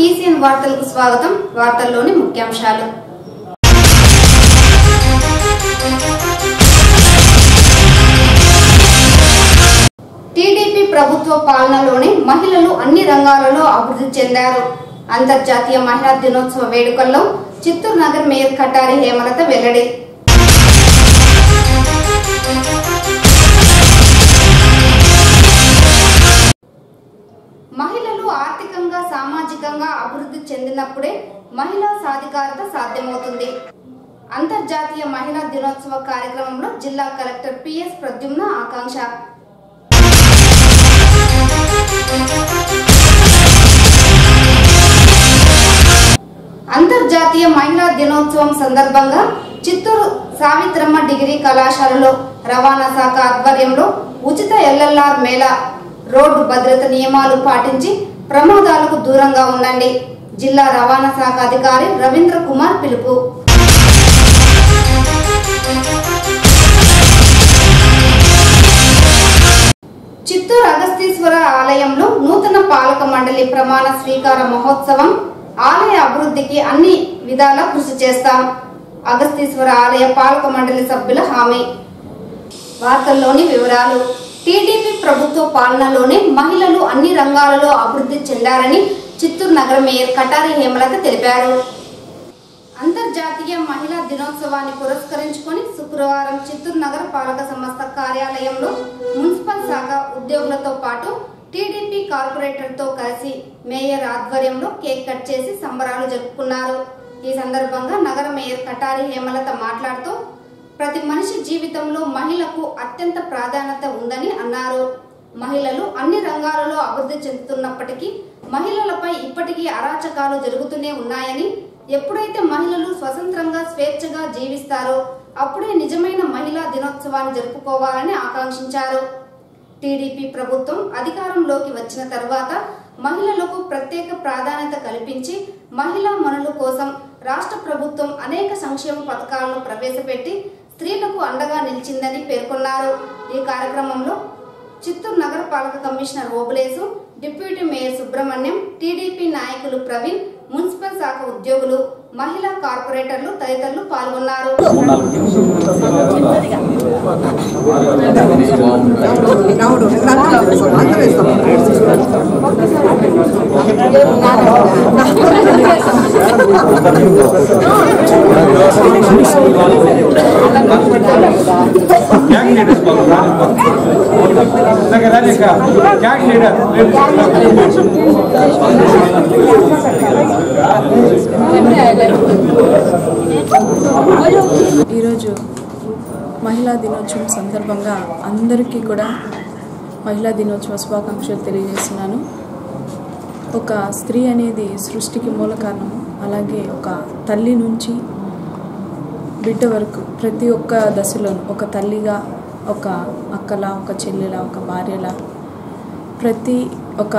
ECN వార్తలకు స్వాగతం. వార్తల్లోని ముఖ్యాంశాలు. టీడీపీ ప్రభుత్వ పాలనలోనే మహిళలు అన్ని రంగాలలో అభివృద్ధి చెందారు. అంతర్జాతీయ మహిళా దినోత్సవ వేడుకల్లో చిత్తూరు నగర్ మేయర్ కటారి హేమలత వెల్లడి. మహిళలు ఆర్థికంగా సామాజికంగా అభివృద్ధి చెందినప్పుడే మహిళా సాధికారత సాధ్యమవుతుంది. అంతర్జాతీయ మహిళా దినోత్సవ కార్యక్రమంలో జిల్లా కలెక్టర్ పిఎస్ ప్రద్యుమ్న ఆకాంక్ష. అంతర్జాతీయ మహిళా దినోత్సవం సందర్భంగా చిత్తూరు సావిత్రమ్మ డిగ్రీ కళాశాలలో రవాణా శాఖ ఆధ్వర్యంలో ఉచిత ఎల్ఎల్ఆర్ మేళా. రోడ్డు భద్రత నియమాలు పాటించి ప్రమాదాలకు దూరంగా ఉండండి. జిల్లా రవాణా శాఖ అధికారి రవీంద్ర కుమార్ పిలుపు. చిత్తూరు అగస్తీశ్వర ఆలయంలో నూతన పాలక మండలి ప్రమాణ స్వీకార మహోత్సవం. ఆలయ అభివృద్ధికి అన్ని విధాలా కృషి చేస్తాం. అగస్తీశ్వర ఆలయ పాలక మండలి సభ్యుల హామీ. వార్తల్లోని వివరాలు. టీడీపీ ప్రభుత్వ పాలనలోనే మహిళలు అన్ని రంగాలలో అభివృద్ధి చెందారని చిత్తూరు నగర మేయర్ కటారి హేమలత తెలిపారు. అంతర్జాతీయ మహిళా దినోత్సవాన్ని పురస్కరించుకొని శుక్రవారం చిత్తూరు నగర పాలక సంస్థ కార్యాలయంలో మున్సిపల్ శాఖ ఉద్యోగులతో పాటు టీడీపీ కార్పొరేటర్తో కలిసి మేయర్ ఆధ్వర్యంలో కేక్ కట్ చేసి సంబరాలు జరుపుకున్నారు. ఈ సందర్భంగా నగర మేయర్ కటారి హేమలత మాట్లాడుతూ ప్రతి మనిషి జీవితంలో మహిళకు అత్యంత ప్రాధాన్యత ఉందని అన్నారు. మహిళలు అన్ని రంగాలలో అభివృద్ధి చెందుతున్నప్పటికీ మహిళలపై ఇప్పటికీ అరాచకాలు జరుగుతూనే ఉన్నాయని, ఎప్పుడైతే మహిళలు స్వతంత్రంగా స్వేచ్ఛగా జీవిస్తారో అప్పుడే నిజమైన మహిళా దినోత్సవాన్ని జరుపుకోవాలని ఆకాంక్షించారు. టీడీపీ ప్రభుత్వం అధికారంలోకి వచ్చిన తర్వాత మహిళలకు ప్రత్యేక ప్రాధాన్యత కల్పించి మహిళా మనుల కోసం రాష్ట్ర ప్రభుత్వం అనేక సంక్షేమ పథకాలను ప్రవేశపెట్టి స్త్రీలకు అండగా నిలిచిందని పేర్కొన్నారు. ఈ కార్యక్రమంలో చిత్తూరు నగర పాలక commissioner Obulesu, deputy mayor Subrahmanyam, TDP నాయకులు ప్రవీణ్, మున్సిపల్ శాఖ ఉద్యోగులు, మహిళా కార్పొరేటర్లు తదితరులు పాల్గొన్నారు. ఈరోజు మహిళా దినోత్సవం సందర్భంగా అందరికీ కూడా మహిళా దినోత్సవ శుభాకాంక్షలు తెలియజేస్తున్నాను. ఒక స్త్రీ అనేది సృష్టికి మూల కారణము. అలాగే ఒక తల్లి నుంచి బిడ్డ వరకు ప్రతి ఒక్క దశలోనూ ఒక తల్లిగా, ఒక అక్కలా, ఒక చెల్లెలా, ఒక భార్యలా ప్రతి ఒక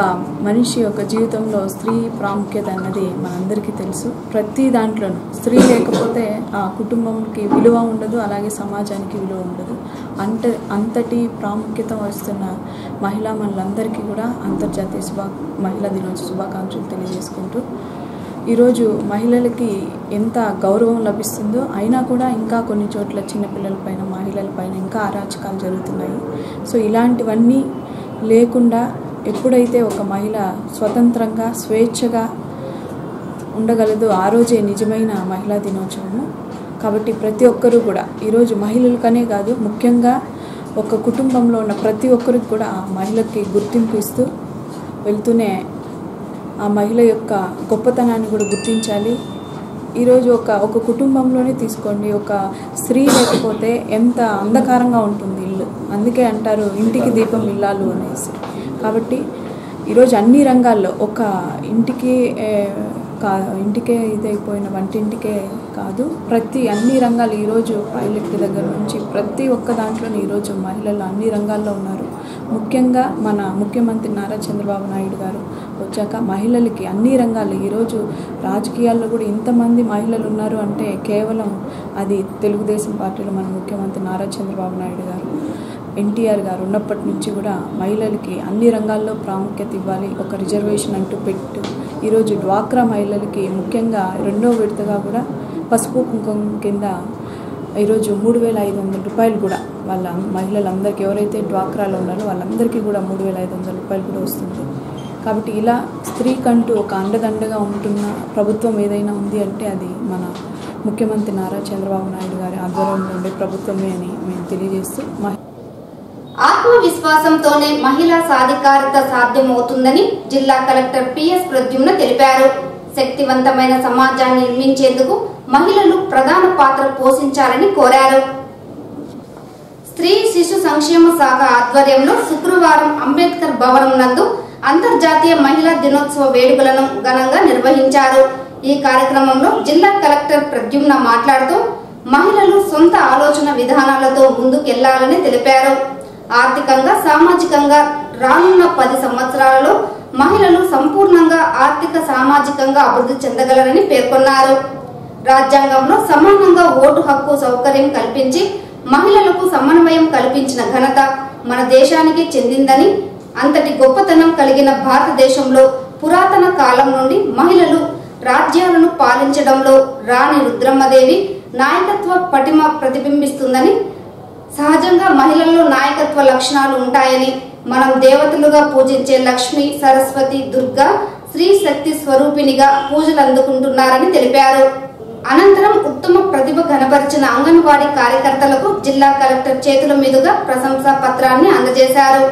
మనిషి యొక్క జీవితంలో స్త్రీ ప్రాముఖ్యత అన్నది మనందరికీ తెలుసు. ప్రతి దాంట్లోనూ స్త్రీ లేకపోతే ఆ కుటుంబంకి విలువ ఉండదు, అలాగే సమాజానికి విలువ ఉండదు. అంతటి ప్రాముఖ్యత వస్తున్న మహిళా మనులందరికీ కూడా అంతర్జాతీయ మహిళా దినోత్సవ శుభాకాంక్షలు తెలియజేసుకుంటూ, ఈరోజు మహిళలకి ఎంత గౌరవం లభిస్తుందో అయినా కూడా ఇంకా కొన్ని చోట్ల చిన్నపిల్లలపైన, మహిళలపైన ఇంకా అరాచకాలు జరుగుతున్నాయి. సో ఇలాంటివన్నీ లేకుండా ఎప్పుడైతే ఒక మహిళ స్వతంత్రంగా స్వేచ్ఛగా ఉండగలదో ఆ రోజే నిజమైన మహిళా దినోత్సవము. కాబట్టి ప్రతి ఒక్కరూ కూడా ఈరోజు మహిళలకనే కాదు, ముఖ్యంగా ఒక కుటుంబంలో ఉన్న ప్రతి ఒక్కరికి కూడా ఆ మహిళకి గుర్తింపు ఇస్తూ వెళ్తూనే ఆ మహిళ యొక్క గొప్పతనాన్ని కూడా గుర్తించాలి. ఈరోజు ఒక కుటుంబంలోనే తీసుకోండి, ఒక స్త్రీ లేకపోతే ఎంత అంధకారంగా ఉంటుంది ఇల్లు. అందుకే అంటారు ఇంటికి దీపం ఇల్లాలు అనేసి. కాబట్టి ఈరోజు అన్ని రంగాల్లో ఒక ఇంటికే ఇదైపోయిన వంటింటికే కాదు, అన్ని రంగాలు ఈరోజు పైలట్ దగ్గర నుంచి ప్రతి ఒక్క దాంట్లో ఈరోజు మహిళలు అన్ని రంగాల్లో ఉన్నారు. ముఖ్యంగా మన ముఖ్యమంత్రి నారా చంద్రబాబు నాయుడు గారు వచ్చాక మహిళలకి అన్ని రంగాల్లో ఈరోజు రాజకీయాల్లో కూడా ఇంతమంది మహిళలు ఉన్నారు అంటే కేవలం అది తెలుగుదేశం పార్టీలో మన ముఖ్యమంత్రి నారా చంద్రబాబు నాయుడు గారు, ఎన్టీఆర్ గారు ఉన్నప్పటి నుంచి కూడా మహిళలకి అన్ని రంగాల్లో ప్రాముఖ్యత ఇవ్వాలి, ఒక రిజర్వేషన్ అంటూ ఈరోజు డ్వాక్రా మహిళలకి ముఖ్యంగా 2వ విడతగా కూడా పసుపు కుంకుమ కింద ఈరోజు 3,500 రూపాయలు కూడా వాళ్ళ మహిళలందరికీ ఎవరైతే డ్వాక్రాలో ఉన్నారో వాళ్ళందరికీ కూడా 3,500 రూపాయలు కూడా వస్తుంది. కాబట్టి ఇలా స్త్రీకంటూ ఒక అండదండగా ఉంటున్న ప్రభుత్వం ఏదైనా ఉంది అంటే అది మన ముఖ్యమంత్రి నారా చంద్రబాబు నాయుడు గారి ఆధ్వర్యంలో ఉండే ప్రభుత్వమే అని మేము తెలియజేస్తూ ఆత్మవిశ్వాసంతోనే మహిళా సాధికారత సాధ్యమవుతుందని జిల్లా కలెక్టర్ పిఎస్ ప్రద్యుమ్న తెలిపారు. శక్తివంతమైన సమాజాన్ని నిర్మించేందుకు మహిళలు ప్రధాన పాత్ర పోషించాలని కోరారు. స్త్రీ శిశు సంక్షేమ శాఖ ఆధ్వర్యంలో శుక్రవారం అంబేద్కర్ భవనం నందు అంతర్జాతీయ మహిళా దినోత్సవ వేడుకలను ఘనంగా నిర్వహించారు. ఈ కార్యక్రమంలో జిల్లా కలెక్టర్ ప్రద్యుమ్న మాట్లాడుతూ మహిళలు సొంత ఆలోచన విధానాలతో ముందుకెళ్లాలని తెలిపారు. ఆర్థికంగా సామాజికంగా రానున్న 10 సంవత్సరాలలో మహిళలు సంపూర్ణంగా ఆర్థిక సామాజికంగా అభివృద్ధి చెందగలరని పేర్కొన్నారు. రాజ్యాంగంలో సమానంగా ఓటు హక్కు సౌకర్యం కల్పించి మహిళలకు సమన్వయం కల్పించిన ఘనత మన దేశానికి చెందిందని, అంతటి గొప్పతనం కలిగిన భారతదేశంలో పురాతన కాలం నుండి మహిళలు రాజ్యాలను పాలించడంలో రాణి రుద్రమ్మదేవి నాయకత్వ పటిమ ప్రతిబింబిస్తుందని, సహజంగా మహిళల్లో నాయకత్వ లక్షణాలు ఉంటాయని, మనం దేవతలుగా పూజించే లక్ష్మి, సరస్వతి, దుర్గా, స్త్రీ శక్తి స్వరూపిణిగా పూజలు అందుకుంటున్నారని తెలిపారు. అనంతరం ఉత్తమ ప్రతిభ కనబరిచిన అంగన్వాడీ కార్యకర్తలకు జిల్లా కలెక్టర్ చేతుల మీదుగా ప్రశంసా పత్రాన్ని అందజేశారు.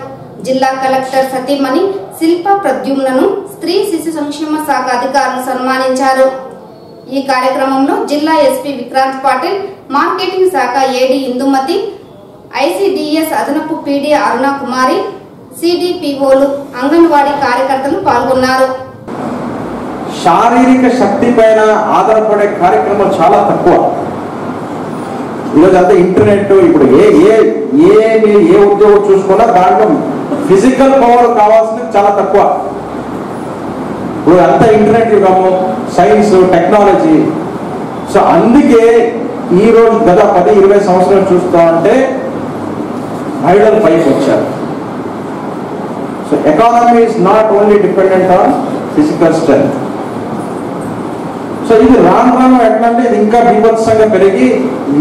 జిల్లా కలెక్టర్ సతీమణి శిల్ప ప్రద్యుమ్నను స్త్రీ శిశు సంక్షేమ శాఖ అధికారులు సన్మానించారు. ఈ కార్యక్రమంలో జిల్లా ఎస్పీ విక్రాంత్ పాటిల్, మార్కెటింగ్ శాఖ ఏడీ ఇందుమతి, ఐసిడిఎస్ అదనపు పీడీ అరుణ కుమారి, సిడిపిఓలు, అంగన్వాడీ కార్యకర్తలు పాల్గొన్నారు. శారీరక శక్తి పైన ఆధారపడే కార్యక్రమాలు చాలా తక్కువ. ఈరోజు అంతా ఇంటర్నెట్, ఇప్పుడు ఏ ఉద్యోగం చూసుకున్నా దాంట్లో ఫిజికల్ పవర్ కావాల్సింది చాలా తక్కువ. ఇప్పుడు అంతా ఇంటర్నెట్ యుగము, సైన్స్, టెక్నాలజీ. సో అందుకే ఈరోజు గత 10-20 సంవత్సరాలు చూస్తా ఉంటే మహిళలు పైకి వచ్చారు. So economy is not only dependent on physical strength. So ఇది రాను ఎట్లా అంటే ఇది ఇంకా బీభత్సంగా పెరిగి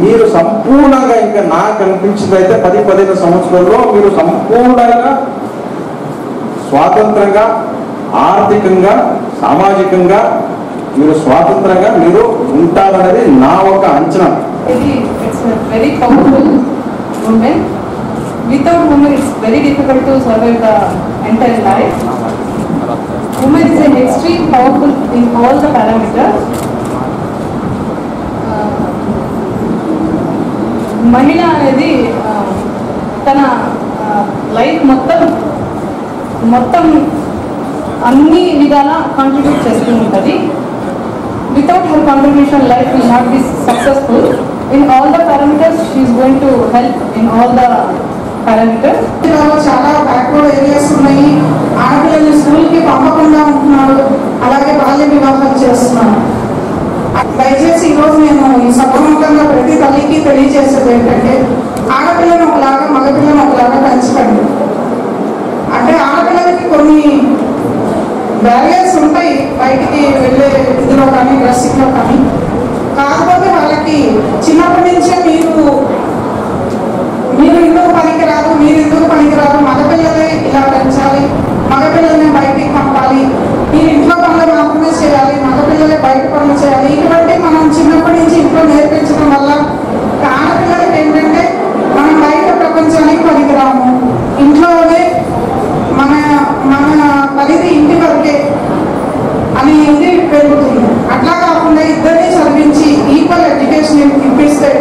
మీరు సంపూర్ణంగా ఇంకా నాకు అనిపించింది అయితే 10-15 సంవత్సరాల్లో మీరు సంపూర్ణంగా స్వాతంత్రంగా, ఆర్థికంగా, సామాజికంగా మీరు స్వాతంత్రంగా మీరు ఉంటారనేది నా ఒక అంచనా. Very powerful women. Without women it's very difficult to survive the entire life. Women is an extreme powerful in all the parameters. మహిళ అనేది తన లైఫ్ మొత్తం అన్ని విధాల కాంట్రిబ్యూట్ చేస్తూ ఉంటుంది. Without her contribution life will not be successful. In all the parameters she is going to help in all the parameters. చాలా backward areas ఉన్నాయి. ఆడపిల్లల్ని స్కూల్కి పంపకుండా ఉంటున్నారు, అలాగే బాల్య వివాహాలు చేస్తున్నారు. దయచేసి ఈరోజు నేను ఈ సభాముఖంగా ప్రతి తల్లికి తెలియజేసేది ఏంటంటే ఆడపిల్లను ఒకలాగా మగపిల్లను ఒకలాగా పెంచకండి. అంటే ఆడపిల్లలకి కొన్ని బ్యారియర్స్ ఉంటాయి బయటికి వెళ్ళే ఇదిలో కానీ, డ్రెస్సింగ్లో కానీ. కాకపోతే వాళ్ళకి చిన్నప్పటి నుంచే మీరు ఎందుకు పనికిరాదు, మగపిల్లలే ఇలా పెంచాలి, మగపిల్లల్ని బయటికి పంపాలి, మీరు ఇంట్లో పనులు మాత్రమే చేయాలి, మగపిల్లలే బయట పనులు చేయాలి. ఇటువంటి మనం చిన్నప్పటి నుంచి ఇంట్లో నేర్పించడం వల్ల ఆడపిల్లలకి ఏంటంటే మనం బయట ప్రపంచానికి పనికిరాము, ఇంట్లోనే మన పరిధి ఇంటి వరకే అని ఇది పెరుగుతుంది. అట్లా కాకుండా ఇద్దరిని చదివించి ఈక్వల్ ఎడ్యుకేషన్ ఇప్పిస్తే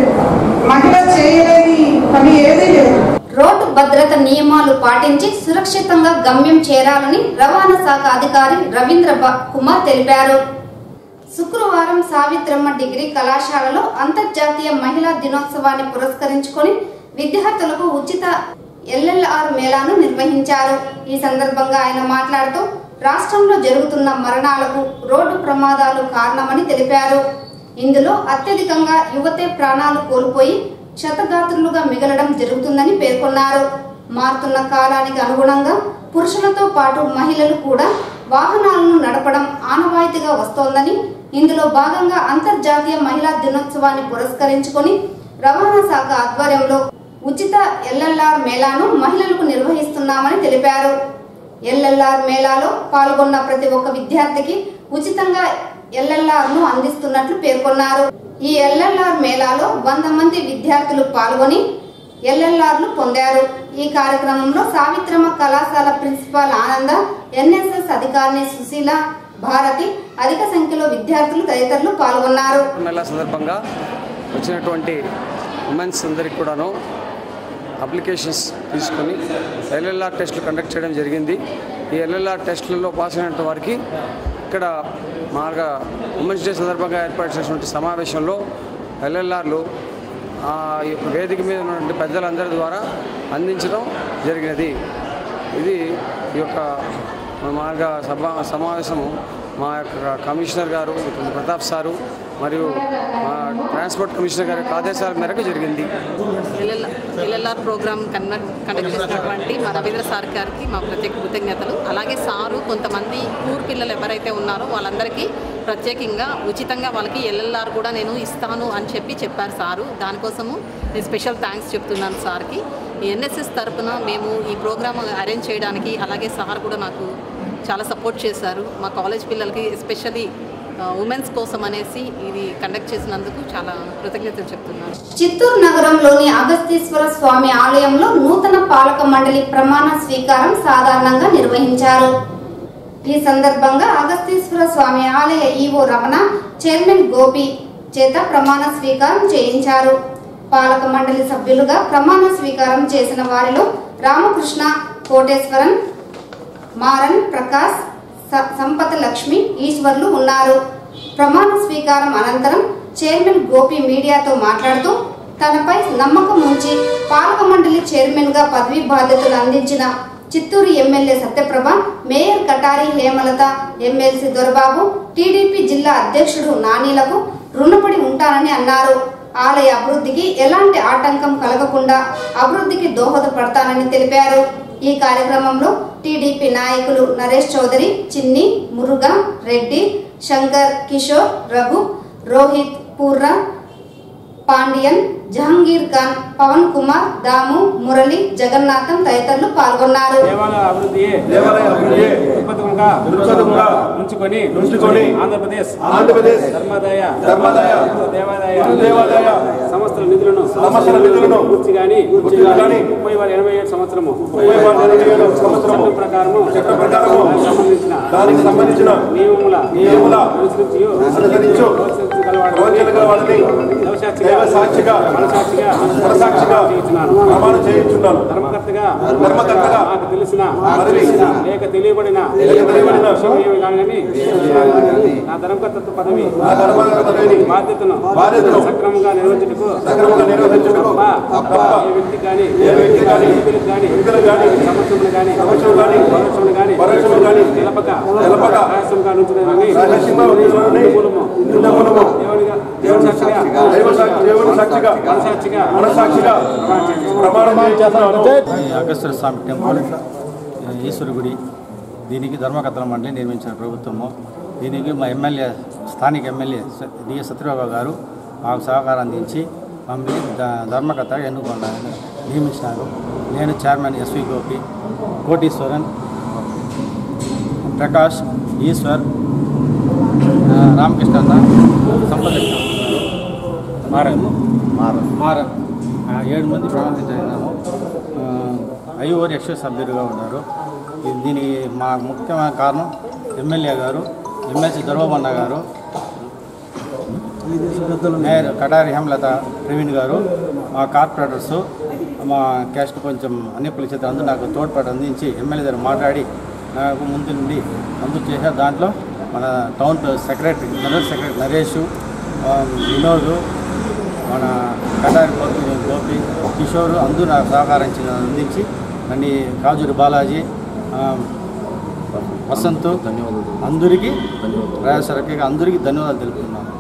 మహిళ చేయలేని పని ఏదీ లేదు. రోడ్డు భద్రత నియమాలు పాటించి సురక్షితంగా గమ్యం చేరాలని రవాణా శాఖ అధికారి రవీంద్ర కుమార్ తెలిపారు. శుక్రవారం సావిత్రమ్మ డిగ్రీ కళాశాలలో అంతర్జాతీయ మహిళా దినోత్సవాన్ని పురస్కరించుకొని విద్యార్థులకు ఉచిత ఎల్ఎల్ఆర్ మేళాను నిర్వహించారు. ఈ సందర్భంగా ఆయన మాట్లాడుతూ రాష్ట్రంలో జరుగుతున్న మరణాలకు రోడ్డు ప్రమాదాలు కారణమని తెలిపారు. ఇందులో అత్యధికంగా యువతే ప్రాణాలు కోల్పోయి క్షతగాత్రులుగా మిగలడం జరుగుతుందని పేర్కొన్నారు. మారుతున్న కాలానికి అనుగుణంగా పురుషులతో పాటు మహిళలు కూడా వాహనాలను నడపడం ఆనవాయితీగా వస్తోందని, ఇందులో భాగంగా అంతర్జాతీయ మహిళా దినోత్సవాన్ని పురస్కరించుకొని రవాణా శాఖ ఆధ్వర్యంలో ఉచిత ఎల్ఎల్ఆర్ మేళాను మహిళలకు నిర్వహిస్తున్నామని తెలిపారు. ఎల్ఎల్ఆర్ మేళాలో పాల్గొన్న ప్రతి ఒక్క విద్యార్థికి ఉచితంగా ఎల్ఎల్ఆర్ ను అందిస్తున్నట్లు పేర్కొన్నారు. ఈ ఎల్ఎల్ఆర్ మేళాలో 100 మంది విద్యార్థులు పాల్గొని ఎల్ఎల్ఆర్లు పొందారు. ఈ కార్యక్రమంలో సావిత్రమ్మ కళాశాల ప్రిన్సిపాల్ ఆనంద, ఎన్ఎస్ఎస్ అధికారిని సుశీల, భారతి, అధిక సంఖ్యలో విద్యార్థులు తదితరులు పాల్గొన్నారు. మేళా సందర్భంగా వచ్చినటువంటి ఉమెన్స్ అందరికీ కూడాను అప్లికేషన్స్ తీసుకొని ఎల్ఎల్ఆర్ టెస్టులు కండక్ట్ చేయడం జరిగింది. ఈ ఎల్ఎల్ఆర్ టెస్టులలో పాస్ అయినటువంటి వారికి ఇక్కడ మామూలుగా ఉమెన్స్ డే సందర్భంగా ఏర్పాటు చేసినటువంటి సమావేశంలో ఎల్ఎల్ఆర్లు ఈ యొక్క వేదిక మీద ఉన్నటువంటి పెద్దలందరి ద్వారా అందించడం జరిగినది. ఇది ఈ యొక్క మామూలుగా సమావేశము మా యొక్క కమిషనర్ గారు ప్రతాప్ సారు మరియు ట్రాన్స్పోర్ట్ కమిషనర్ గారి ఆదేశాల మేరకు జరిగింది. ఎల్ఎల్ఆర్ ప్రోగ్రామ్ కండక్ట్ చేసినటువంటి మా రవీంద్ర సార్ గారికి మా ప్రత్యేక కృతజ్ఞతలు. అలాగే సారు కొంతమంది పూర్ పిల్లలు ఎవరైతే ఉన్నారో వాళ్ళందరికీ ప్రత్యేకంగా ఉచితంగా వాళ్ళకి ఎల్ఎల్ఆర్ కూడా నేను ఇస్తాను అని చెప్పారు సారు. దానికోసము నేను స్పెషల్ థ్యాంక్స్ చెప్తున్నాను సార్కి. ఎన్ఎస్ఎస్ తరఫున మేము ఈ ప్రోగ్రామ్ అరేంజ్ చేయడానికి అలాగే సార్ కూడా నాకు చాలా సపోర్ట్ చేశారు. మా కాలేజ్ పిల్లలకి ఎస్పెషల్లీ ఉమెన్స్ కోసం అనేసి ఇది కండక్ట్ చేసినందుకు చాలా కృతజ్ఞతలు చెప్తున్నాను. చిత్తూరు నగరంలోని అగస్తీశ్వర స్వామి ఆలయంలో నూతన పాలక మండలి ప్రమాణ స్వీకారం సాధారణంగా నిర్వహించారు. ఈ సందర్భంగా అగస్తీశ్వర స్వామి ఆలయ ఈవో రమణ, చైర్మన్ గోపి చేత ప్రమాణ స్వీకారం చేయించారు. పాలక మండలి సభ్యులుగా ప్రమాణ స్వీకారం చేసిన వారిలో రామకృష్ణ, కోటేశ్వరన్, మారన్, ప్రకాశ్, సంపత లక్ష్మి, ఈశ్వర్లు ఉన్నారు. ప్రమాణ స్వీకారం అనంతరం చైర్మన్ గోపి మీడియాతో మాట్లాడుతూ తనపై నమ్మకం ఉంచి పాలక మండలి చైర్మన్ గా పదవీ బాధ్యతలు అందించిన Chittoor MLA Satyaprabha, mayor Katari Hemalatha, MLC Dorababu, TDP జిల్లా అధ్యక్షుడు నానీలకు రుణపడి ఉంటానని అన్నారు. ఆలయ అభివృద్ధికి ఎలాంటి ఆటంకం కలగకుండా అభివృద్ధికి దోహదపడతానని తెలిపారు. ఈ కార్యక్రమంలో టీడీపీ నాయకులు నరేష్ చౌదరి, చిన్ని, మురుగా, రెడ్డి, శంకర్, కిషోర్, రఘు, రోహిత్, పూర్ర, పాండియన్, జహంగీర్ ఖాన్, పవన్ కుమార్, దాము, మురళి, జగన్నాథం తదితరులు పాల్గొన్నారు. ఆంధ్రప్రదేశ్ దేవాదాయ సంస్థల నిధులను పూర్తి గాని 37 సంవత్సరము చట్టం ప్రకారము దానికి సంబంధించిన నియమముల అనుసరించు సాక్షిగా మనసాక్షిగా ప్రమాణం చేయించున్నాను. ధర్మకర్తగా నాకు తెలిసిన లేక తెలియబడిన విషయం కానీ నా ధర్మకర్తృత్వ పదవి బాధ్యతను సక్రమంగా నిర్వహించుటకు తప్ప ఏ వ్యక్తి కానీ వ్యక్తులకు కానీ సంవత్సరం కానీ పరోక్షములు కానీ తెలపక రహస్యంగా నుంచున్నానని అగస్తీశ్వర స్వామి టెంపుల్, ఈశ్వర గుడి, దీనికి ధర్మకర్తల మండలి నిర్మించిన ప్రభుత్వము. దీనికి మా ఎమ్మెల్యే, స్థానిక ఎమ్మెల్యే డిఎస్ సత్యబాబు గారు మాకు సహకారం అందించి మమ్మల్ని ధర్మకర్తగా నియమించినారు. నేను చైర్మన్ ఎస్వి గోపి, కోటీశ్వరన్, ప్రకాష్, ఈశ్వర్, రామకృష్ణ, సంపద, మారన్ 7 మంది ప్రమాణించాము. 5 ఎక్స్ సభ్యులుగా ఉన్నారు. దీనికి మా ముఖ్యమైన కారణం ఎమ్మెల్యే గారు, ఎమ్మెల్సీ దొరబాబన్న గారు, మేయర్ కటారి హేమలత, ప్రవీణ్ గారు, మా కార్పొరేటర్స్, మా క్యాస్ట్ కొంచెం అన్ని చేత అందరూ నాకు తోడ్పాటు అందించి ఎమ్మెల్యే గారు మాట్లాడి నాకు ముందు నుండి అందరూ చేశారు. దాంట్లో మన టౌన్ సెక్రటరీ నరేష్, వినోద్, మన కటారి గోపి, కిషోర్ అందరూ నాకు సహకారం అందించి నన్ను కాజూరి బాలాజీ, వసంత్, అందరికీ రాజసరకి అందరికీ ధన్యవాదాలు తెలుపుతున్నాను.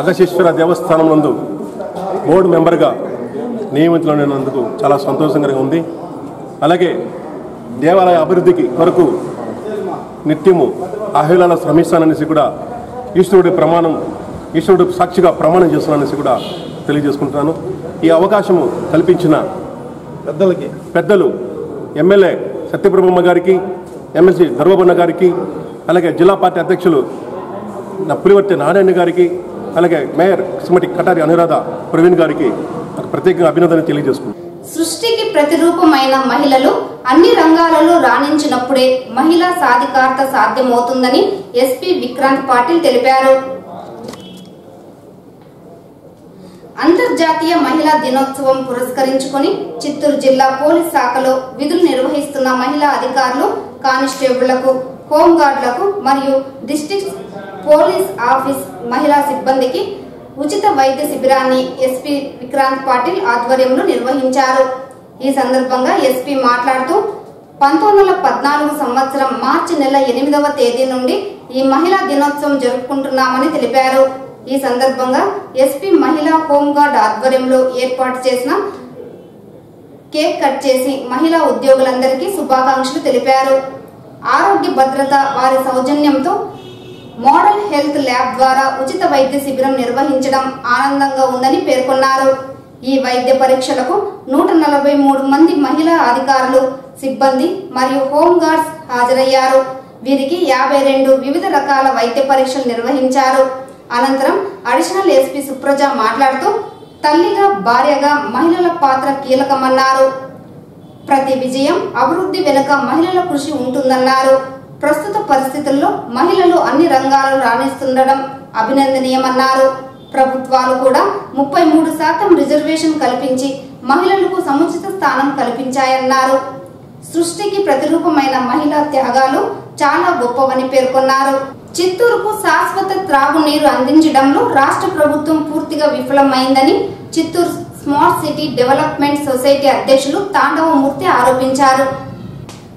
అగస్తీశ్వర దేవస్థానం నందు బోర్డు మెంబర్గా నియమితులైనందుకు చాలా సంతోషంగా ఉంది. అలాగే దేవాలయ అభివృద్ధికి కొరకు నిత్యము అహేళన శ్రమిస్తాననేసి కూడా ఈశ్వరుడు సాక్షిగా ప్రమాణం చేస్తున్నాననేసి కూడా తెలియజేసుకుంటున్నాను. ఈ అవకాశము కల్పించిన పెద్దలు ఎమ్మెల్యే సత్యప్రభమ్మ గారికి, ఎమ్మెల్సీ ధర్మబన్న గారికి, అలాగే జిల్లా పార్టీ అధ్యక్షులు పులివర్తి నారాయణ గారికి, అలాగే మేయర్ శ్రీమతి కటారి అనురాధ ప్రవీణ్ గారికి ప్రత్యేకంగా అభినందన తెలియజేసుకుంటున్నాను. సృష్టికి ప్రతిరూపమైన మహిళలు అన్ని రంగాలలో రాణించినప్పుడే మహిళా సాధికారత సాధ్యమవుతుందని ఎస్పీ విక్రాంత్ పాటిల్ తెలిపారు. అంతర్జాతీయ మహిళా దినోత్సవం పురస్కరించుకొని చిత్తూరు జిల్లా పోలీస్ శాఖలో విధులు నిర్వహిస్తున్న మహిళా అధికారులు, కానిస్టేబుళ్లకు, హోంగార్డులకు మరియు డిస్ట్రిక్ట్ పోలీస్ ఆఫీస్ మహిళా సిబ్బందికి ఉచిత వైద్య శిబిరాన్ని ఎస్పీ విక్రాంత్ పాటిల్ ఆధ్వర్యంలో నిర్వహించారు. ఈ సందర్భంగా ఎస్పీ మాట్లాడుతూ 1914 సంవత్సరం మార్చి నెల 8వ తేదీ నుండి ఈ మహిళా దినోత్సవం జరుపుకుంటున్నామని తెలిపారు. ఈ సందర్భంగా ఎస్పీ మహిళా హోంగార్డ్ ఆధ్వర్యంలో ఏర్పాటు చేసిన కేక్ కట్ చేసి మహిళా ఉద్యోగులందరికీ శుభాకాంక్షలు తెలిపారు. ఆరోగ్య భద్రత వారి సౌజన్యంతో మోడల్ హెల్త్ ల్యాబ్ ద్వారా ఉచిత వైద్య శిబిరం నిర్వహించడం ఆనందంగా ఉందని పేర్కొన్నారు. ఈ వైద్య పరీక్షలకు 143 మంది మహిళా అధికారులు, సిబ్బంది మరియు హోంగార్డ్స్ హాజరయ్యారు. వీరికి 52 వివిధ రకాల వైద్య పరీక్షలు నిర్వహించారు. అనంతరం అడిషనల్ ఎస్పీ సుప్రజ మాట్లాడుతూ తల్లిగా, భార్యగా మహిళల పాత్ర కీలకమన్నారు. ప్రతి విజయం, అభివృద్ధి వెనుక మహిళల కృషి ఉంటుందన్నారు. ప్రస్తుత పరిస్థితుల్లో మహిళలు అన్ని రంగాల్లో రాణిస్తుండడం అభినందనీయమన్నారు. ప్రభుత్వాలు కూడా 33% రిజర్వేషన్ కల్పించి మహిళలకు సముచిత స్థానం కల్పించాయన్నారు. సృష్టికి ప్రతిరూపమైన మహిళా త్యాగాలు చాలా గొప్పవని పేర్కొన్నారు. చిత్తూరుకు శాశ్వత త్రాగునీరు అందించడంలో రాష్ట్ర ప్రభుత్వం పూర్తిగా విఫలమైందని Chittoor smart city development society అధ్యక్షులు తాండవమూర్తి ఆరోపించారు.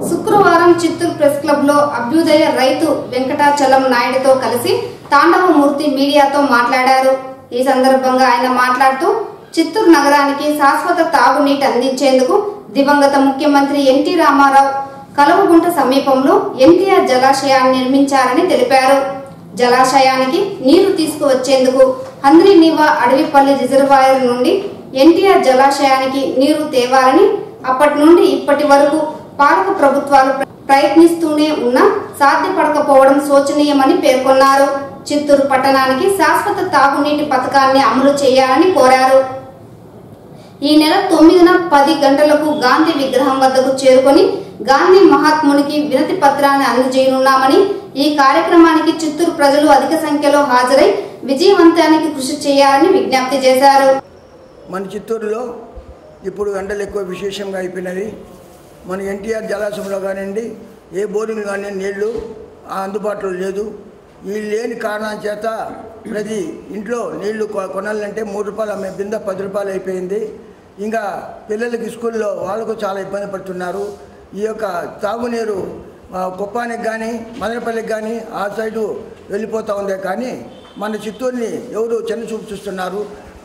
శుక్రవారం చిత్తూరు ప్రెస్ క్లబ్ లో అభ్యుదయ రైతు వెంకటాచలం నాయుడుతో కలిసి తాండవమూర్తి మీడియాతో మాట్లాడారు. ఈ సందర్భంగా ఆయన మాట్లాడుతూ చిత్తూరు నగరానికి శాశ్వత తాగునీటి అందించేందుకు దివంగత ముఖ్యమంత్రి ఎన్టీ రామారావు కలవగుంట సమీపంలో ఎన్టీఆర్ జలాశయాన్ని నిర్మించారని తెలిపారు. జలాశయానికి నీరు తీసుకువచ్చేందుకు హంద్రీనివా అడవిపల్లి రిజర్వాయర్ నుండి ఎన్టీఆర్ జలాశయానికి నీరు తేవాలని అప్పటి నుండి ఇప్పటి వరకు పాలక ప్రభుత్వాలు ప్రయత్నిస్తూనే ఉన్నా సాధ్యపడకపోవడం శోచనీయమని పేర్కొన్నారు. చిత్తూరు పట్టణానికి శాశ్వత తాగునీటి పథకాన్ని అమలు చేయాలని కోరారు. ఈ నెల 9న 10 గంటలకు గాంధీ విగ్రహం వద్దకు చేరుకొని గాంధీ మహాత్మునికి వినతి పత్రాన్ని అందజేయనున్నామని, ఈ కార్యక్రమానికి చిత్తూరు ప్రజలు అధిక సంఖ్యలో హాజరై విజయవంతానికి కృషి చేయాలని విజ్ఞప్తి చేశారు. మన చిత్తూరులో ఇప్పుడు ఎండలు ఎక్కువ విశేషంగా అయిపోయినది. మన ఎన్టీఆర్ జలాశయంలో కానివ్వండి, ఏ బోరింగ్ కానీ నీళ్లు అందుబాటులో లేదు. ఈ లేని కారణం చేత ప్రతి ఇంట్లో నీళ్లు కొనాలంటే 3 రూపాయలు అమ్మే బిందె 10 రూపాయలు అయిపోయింది. ఇంకా పిల్లలకి స్కూల్లో వాళ్ళకు చాలా ఇబ్బంది పడుతున్నారు. ఈ యొక్క తాగునీరు కుప్పానికి కానీ మదనపల్లికి కానీ ఆ సైడు వెళ్ళిపోతూ ఉందే కానీ మన చిత్తూరుని ఎవరు చిన్నచూపు చూస్తున్నారు.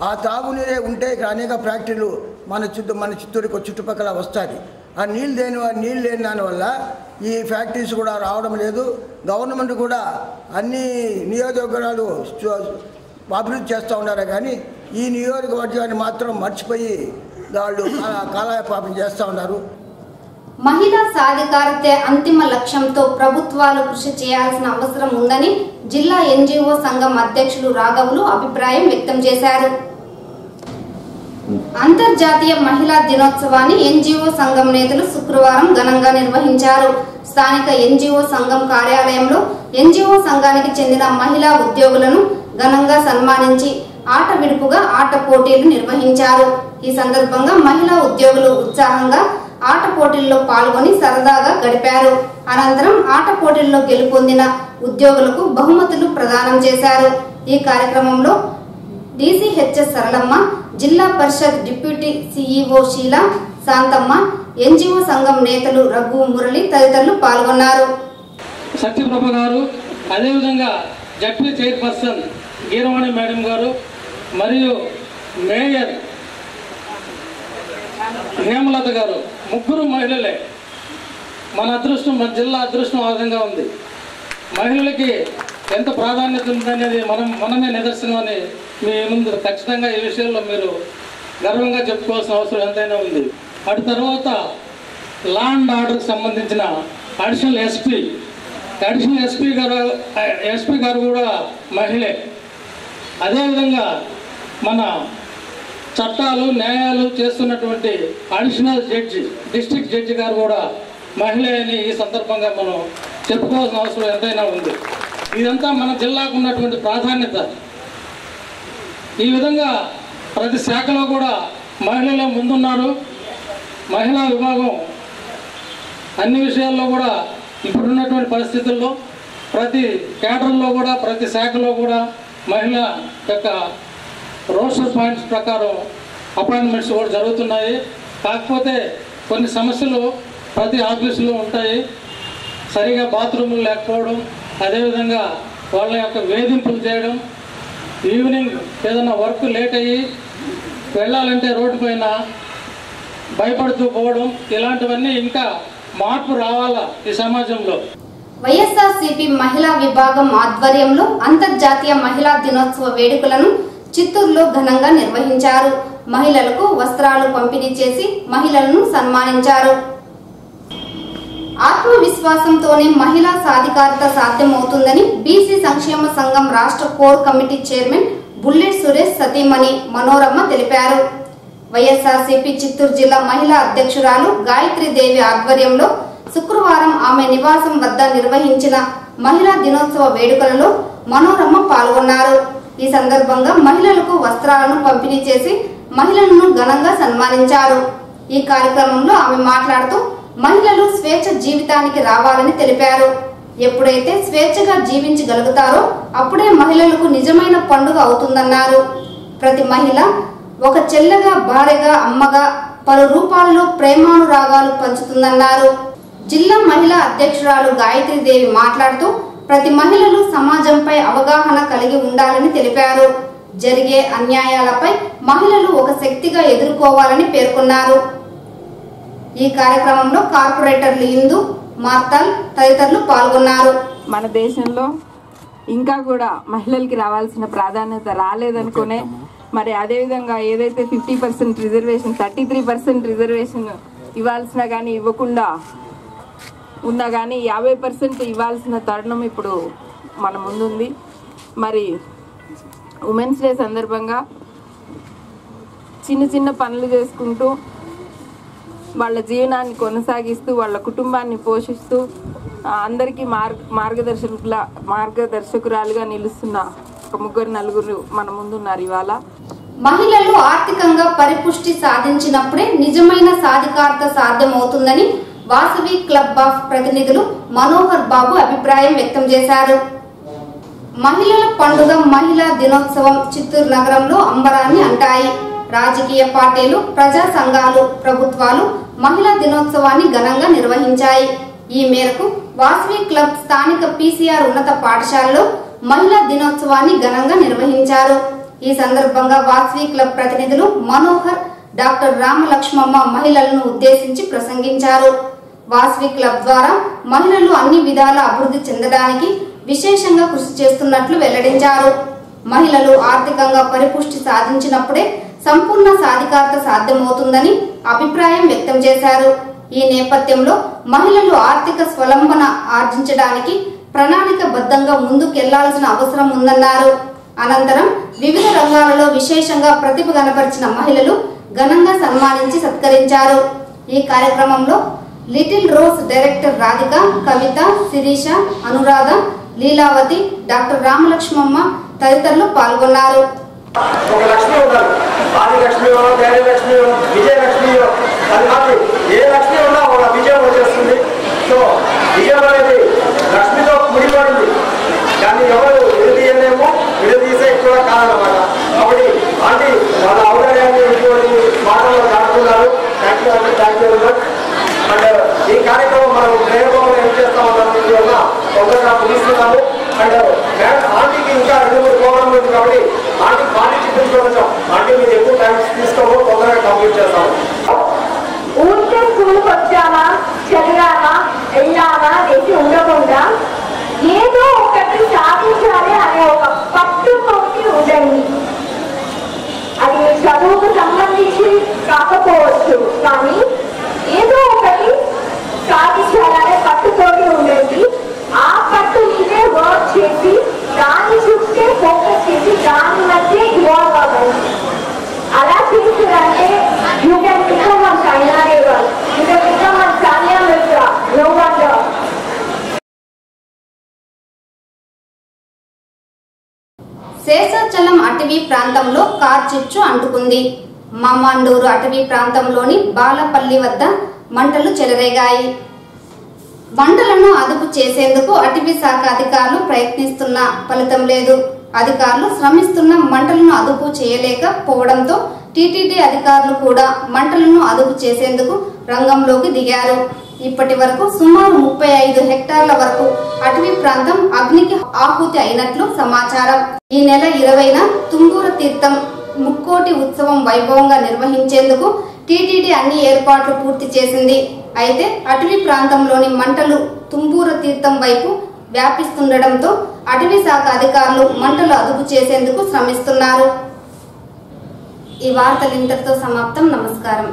ఆ తాగునీరే ఉంటే అనేక ఫ్యాక్టరీలు మన చిత్తూరుకి చుట్టుపక్కల వస్తాయి. ఆ నీళ్ళు లేని దానివల్ల ఈ ఫ్యాక్టరీస్ కూడా రావడం లేదు. గవర్నమెంట్ కూడా అన్ని నియోజకవర్గాలు అభివృద్ధి చేస్తూ ఉన్నారు కానీ ఈ నియోజకవర్గాన్ని మాత్రం మర్చిపోయి వాళ్ళు కాలయాపన చేస్తూ ఉన్నారు. మహిళా సాధికారతే అంతిమ లక్ష్యంతో ప్రభుత్వాలు కృషి చేయాల్సిన అవసరం ఉందని జిల్లా ఎన్జీఓ సంఘం అధ్యక్షులు రాఘవులు అభిప్రాయం వ్యక్తం చేశారు. అంతర్జాతీయ మహిళా దినోత్సవాన్ని ఎన్జీఓ సంఘం నేతలు శుక్రవారం ఘనంగా నిర్వహించారు. స్థానిక ఎన్జీఓ సంఘం కార్యాలయంలో ఎన్జీఓ సంఘానికి చెందిన మహిళా ఉద్యోగులను ఘనంగా సన్మానించి ఆట విడుపుగా ఆట పోటీలు నిర్వహించారు. ఈ సందర్భంగా మహిళా ఉద్యోగులు ఉత్సాహంగా ఆట పోటీల్లో పాల్గొని సరదాగా గడిపారు. అనంతరం ఆట పోటీల్లో గెలుపొందిన ఉద్యోగులకు బహుమతులు ప్రదానం చేశారు. ఈ కార్యక్రమంలో డీసీహెచ్ఎస్ సరళమ్మ, జిల్లా పరిషత్ deputy CEO Sheela, Shantamma, NGO సంఘం నేతలు రఘు, మురళి తదితరులు పాల్గొన్నారు. సత్యప్రభ గారు, అదేవిధంగా జడ్పీ చైర్పర్సన్ గీరవాణి మేడం గారు మరియు మేయర్ హేమలత గారు, ముగ్గురు మహిళలే. మన జిల్లా అదృష్టం ఆ విధంగా ఉంది. మహిళలకి ఎంత ప్రాధాన్యత ఉందనేది మనమే నిదర్శనం అని మీ ముందు ఖచ్చితంగా ఈ విషయంలో మీరు గర్వంగా చెప్పుకోవాల్సిన అవసరం ఎంతైనా ఉంది. అటు తర్వాత లా అండ్ ఆర్డర్కి సంబంధించిన అడిషనల్ ఎస్పీ గారు కూడా మహిళే. అదేవిధంగా మన చట్టాలు న్యాయాలు చేస్తున్నటువంటి అడిషనల్ డిస్ట్రిక్ట్ జడ్జి గారు కూడా మహిళ అని ఈ సందర్భంగా మనం చెప్పుకోవాల్సిన అవసరం ఎంతైనా ఉంది. ఇదంతా మన జిల్లాకు ఉన్నటువంటి ప్రాధాన్యత. ఈ విధంగా ప్రతి శాఖలో కూడా మహిళలే ముందున్నారు. మహిళా విభాగం అన్ని విషయాల్లో కూడా ఇప్పుడున్నటువంటి పరిస్థితుల్లో ప్రతి కేడర్లో కూడా ప్రతి శాఖలో కూడా మహిళ యొక్క రోస్టర్ పాయింట్స్ ప్రకారం అపాయింట్మెంట్స్ కూడా జరుగుతున్నాయి. కాకపోతే కొన్ని సమస్యలు ప్రతి ఆఫీసులో ఉంటాయి. సరిగా బాత్రూములు లేకపోవడం, అదేవిధంగా వాళ్ళ యొక్క వేధింపులు చేయడం, ఈవినింగ్ ఏదైనా వర్క్ లేట్ అయ్యి వెళ్ళాలంటే రోడ్డు పైన భయపడుతూ పోవడం, ఇలాంటివన్నీ ఇంకా మార్పు రావాలా ఈ సమాజంలో. వైఎస్ఆర్సీపీ మహిళా విభాగం ఆధ్వర్యంలో అంతర్జాతీయ మహిళా దినోత్సవ వేడుకలను చిత్తూరులో ఘనంగా నిర్వహించారు. మహిళలకు వస్త్రాలు పంపిణీ చేసి మహిళలను సన్మానించారు. ఆత్మవిశ్వాసంతోనే మహిళా సాధికారత సాధ్యమవుతుందని బీసీ సంక్షేమ సంఘం రాష్ట్ర core committee chairman bullet Suresh సతీమణి మనోరమ్మ తెలిపారు. వైఎస్ఆర్సీపీ చిత్తూరు జిల్లా మహిళా అధ్యక్షురాలు గాయత్రీదేవి ఆధ్వర్యంలో శుక్రవారం ఆమె నివాసం వద్ద నిర్వహించిన మహిళా దినోత్సవ వేడుకలలో మనోరమ్మ పాల్గొన్నారు. ఈ సందర్భంగా మహిళలకు వస్త్రాలను పంపిణీ చేసి మహిళలను ఘనంగా సన్మానించారు. ఈ కార్యక్రమంలో ఆమె మాట్లాడుతూ మహిళలు స్వేచ్ఛ జీవితానికి రావాలని తెలిపారు. ఎప్పుడైతే స్వేచ్ఛగా జీవించగలుగుతారో అప్పుడే మహిళలకు నిజమైన పండుగ అవుతుందన్నారు. ప్రతి మహిళ ఒక చెల్లెగా, భార్యగా, అమ్మగా పలు రూపాల్లో ప్రేమానురాగాలు పంచుతుందన్నారు. జిల్లా మహిళా అధ్యక్షురాలు గాయత్రీదేవి మాట్లాడుతూ ప్రతి మహిళలు సమాజంపై అవగాహన కలిగి ఉండాలని తెలిపారు. జరిగే అన్యాయాలపై మహిళలు ఒక శక్తిగా ఎదుర్కోవాలని పేర్కొన్నారు. ఈ కార్యక్రమంలో కార్పొరేటర్లు ఇందు, మార్తాల్ తదితరులు పాల్గొన్నారు. మన దేశంలో ఇంకా కూడా మహిళలకి రావాల్సిన ప్రాధాన్యత రాలేదనుకునే మరి అదేవిధంగా ఏదైతే 50% రిజర్వేషన్ 33% రిజర్వేషన్ ఇవ్వాల్సిన కానీ ఇవ్వకుండా ఉన్నా కానీ 50% ఇవ్వాల్సిన తరుణం ఇప్పుడు మన ముందుంది. మరి ఉమెన్స్ డే సందర్భంగా చిన్న చిన్న పనులు చేసుకుంటూ వాళ్ళ జీవనాన్ని కొనసాగిస్తూ వాళ్ళ కుటుంబాన్ని పోషిస్తూ అందరికీ మార్గదర్శకురాలుగా నిలుస్తున్న ఒక 3-4 మన ముందున్నారు. ఇవాళ మహిళలు ఆర్థికంగా పరిపుష్టి సాధించినప్పుడే నిజమైన సాధికారత సాధ్యమవుతుందని వాసవి క్లబ్ ఆఫ్ ప్రతినిధులు మనోహర్ బాబు అభిప్రాయం వ్యక్తం చేశారు. మహిళల పండుగ మహిళా దినోత్సవం చిత్తూరు నగరంలో అంబరాన్ని అంటాయి. రాజకీయ పార్టీలు, ప్రజా సంఘాలు, ప్రభుత్వాలు మహిళా దినోత్సవాన్ని ఘనంగా నిర్వహించాయి. ఈ మేరకు వాసవి క్లబ్ స్థానిక పీసీఆర్ ఉన్నత పాఠశాలలో మహిళా దినోత్సవాన్ని ఘనంగా నిర్వహించారు. ఈ సందర్భంగా వాసవి క్లబ్ ప్రతినిధులు మనోహర్, డాక్టర్ రామలక్ష్మమ్మ మహిళలను ఉద్దేశించి ప్రసంగించారు. వాసవి క్లబ్ ద్వారా మహిళలు అన్ని విధాల అభివృద్ధి చెందడానికి విశేషంగా కృషి చేస్తున్నట్లు వెల్లడించారు. మహిళలు ఆర్థికంగా పరిపుష్టి సాధించినప్పుడే సంపూర్ణ సాధికారత సాధ్యమవుతుందని అభిప్రాయం వ్యక్తం చేశారు. ఈ నేపథ్యంలో మహిళలు ఆర్థిక స్వలంబన ఆర్జించడానికి ప్రణాళికబద్ధంగా ముందుకెళ్లాల్సిన అవసరం ఉందన్నారు. అనంతరం వివిధ రంగాలలో విశేషంగా ప్రతిభ కనబరిచిన మహిళలు ఘనంగా సన్మానించి సత్కరించారు. ఈ కార్యక్రమంలో లిటిల్ రోజ్ డైరెక్టర్ రాధిక, కవిత, శిరీష, అనురాధ, లీలావతి, డాక్టర్ రామలక్ష్మమ్మ తదితరులు పాల్గొన్నారు. ఒక లక్ష్మి ఉన్నారు, ఆదిలక్ష్మి, ధైర్యలక్ష్మి, విజయలక్ష్మి, అది కాదు ఏ లక్ష్మి ఉన్నా ఒక విజయం వచ్చేస్తుంది. సో విజయం అనేది లక్ష్మితో ముడిపడింది. దాన్ని ఎవరు విడదీయలేమో, విడదీసే కూడా కాదన్నమాట. కాబట్టి ఆంటీ వాళ్ళ ఔదార్యాన్ని మాటలు కాడుతున్నారు. థ్యాంక్ యూ అండ్ ఈ కార్యక్రమం మనం ప్రేమలో ఏం చేస్తామన్న తొందరగా ముగిస్తున్నాము. అండ్ ఆంటీకి ఇంకా 2-3 ప్రోగ్రాంలు ఉంది కాబట్టి ఆంటీ బాడీ చూపించుకోవచ్చు. ఆంటీ మీరు ఎక్కువ టైం తీసుకోము, తొందరగా కంప్లీట్ చేస్తాము. ఊరికే స్కూల్కి వచ్చామా, చదివామా, వెళ్ళామా వేసి ఉండకుండా ఏదో ఒకటి సాధించాలి అనే ఒక పట్టుతోటి ఉండండి. అది చదువుకు సంబంధించి కాకపోవచ్చు, కానీ ఏదో ఒకటి సాధించాలనే పట్టుతోటి ఉండండి. ఆ పట్టు మీదే వర్క్ చేసి దాని చుట్టే ఫోకస్ చేసి దాని మధ్య ఇవాల్వ్ అవ్వండి. అలా చేశారంటే you can become one Saina Nehwal, you can become one Sania Mirza, no wonder. Seshachalam అటవీ ప్రాంతంలో కార్చిచ్చు అంటుకుంది. మామాండూరు అటవీ ప్రాంతంలోని బాలపల్లి వద్ద మంటలు చెలరేగాయి. మంటలను అదుపు చేసేందుకు అటవీ శాఖ అధికారులు ప్రయత్నిస్తున్న ఫలితం లేదు. అధికారులు శ్రమిస్తున్న మంటలను అదుపు చేయలేకపోవడంతో టీటీడీ అధికారులు కూడా మంటలను అదుపు చేసేందుకు రంగంలోకి దిగారు. ఇప్పటి వరకు సుమారు 35 హెక్టార్ల వరకు అటవీ ప్రాంతం అగ్నికి ఆహుతి అయినట్లు సమాచారం. ఈ నెల 20న తుంబూర తీర్థం ముక్కోటి ఉత్సవం వైభవంగా నిర్వహించేందుకు టీటీడీ అన్ని ఏర్పాట్లు పూర్తి చేసింది. అయితే అటవీ ప్రాంతంలోని మంటలు తుంబూర తీర్థం వైపు వ్యాపిస్తుండటంతో అటవీ శాఖ అధికారులు మంటలు అదుపు చేసేందుకు శ్రమిస్తున్నారు. ఈ వార్తలు ఇంతటితో సమాప్తం. నమస్కారం.